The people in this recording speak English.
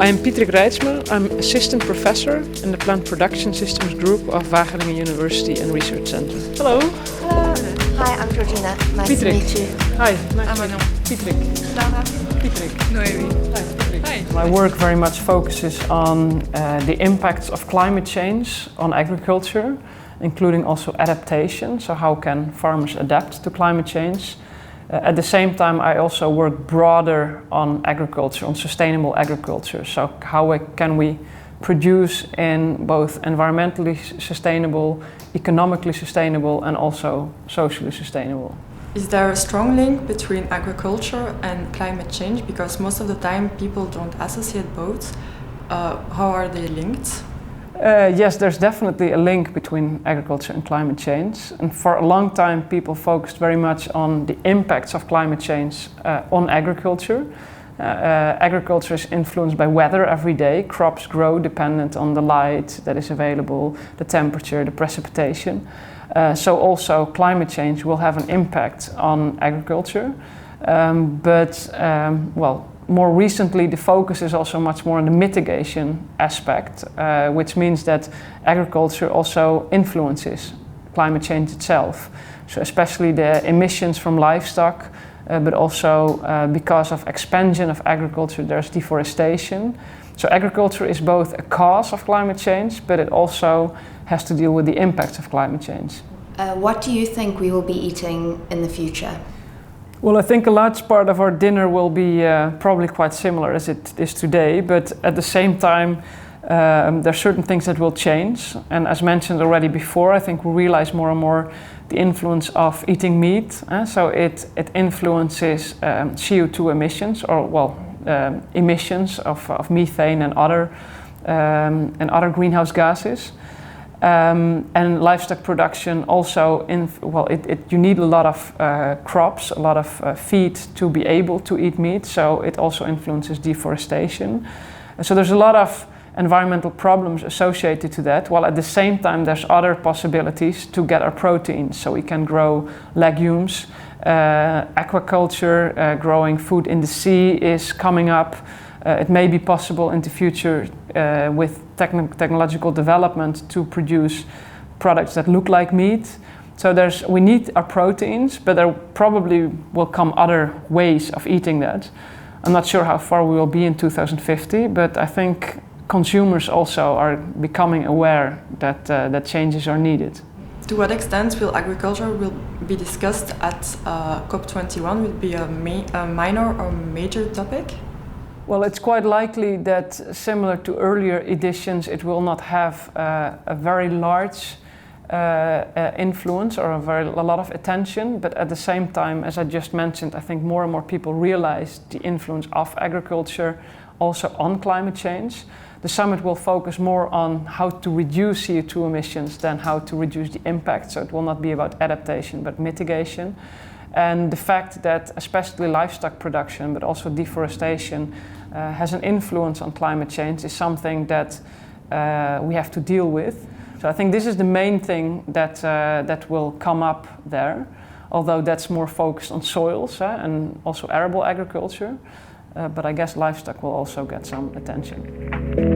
I am Patrick Rijtsma. I'm assistant professor in the Plant Production Systems group of Vrije Universiteit and Research Center. Hello. Hello. Hi, I'm Georgina. Nice to meet you. Hi, nice to meet you. Patrick. Laura. Patrick. Noemi. Hi, Patrick. Hi. My work very much focuses on the impacts of climate change on agriculture, including also adaptation. So how can farmers adapt to climate change? At the same time, I also work broader on agriculture, on sustainable agriculture. So how can we produce in both environmentally sustainable, economically sustainable, and also socially sustainable. Is there a strong link between agriculture and climate change? Because most of the time people don't associate both. How are they linked? Yes, there's definitely a link between agriculture and climate change. And for a long time, people focused very much on the impacts of climate change on agriculture. Agriculture is influenced by weather every day. Crops grow dependent on the light that is available, the temperature, the precipitation. So also climate change will have an impact on agriculture. More recently, the focus is also much more on the mitigation aspect, which means that agriculture also influences climate change itself. So especially the emissions from livestock, but also because of expansion of agriculture, there's deforestation. So agriculture is both a cause of climate change, but it also has to deal with the impacts of climate change. What do you think we will be eating in the future? Well, I think a large part of our dinner will be probably quite similar as it is today, but at the same time, there are certain things that will change. And as mentioned already before, I think we realize more and more the influence of eating meat. So it influences CO2 emissions, or emissions of methane and other greenhouse gases. And livestock production also, you need a lot of crops, a lot of feed to be able to eat meat, so it also influences deforestation. So there's a lot of environmental problems associated to that, while at the same time there's other possibilities to get our proteins. So we can grow legumes, aquaculture, growing food in the sea is coming up. It may be possible in the future with technological development to produce products that look like meat. So we need our proteins, but there probably will come other ways of eating that. I'm not sure how far we will be in 2050, but I think consumers also are becoming aware that changes are needed. To what extent will agriculture be discussed at COP21? Will it be a minor or major topic? Well, it's quite likely that, similar to earlier editions, it will not have a very large influence or a lot of attention, but at the same time, as I just mentioned, I think more and more people realize the influence of agriculture also on climate change. The summit will focus more on how to reduce CO2 emissions than how to reduce the impact, so it will not be about adaptation but mitigation. And the fact that especially livestock production, but also deforestation, has an influence on climate change is something that we have to deal with. So I think this is the main thing that will come up there, although that's more focused on soils and also arable agriculture. But I guess livestock will also get some attention.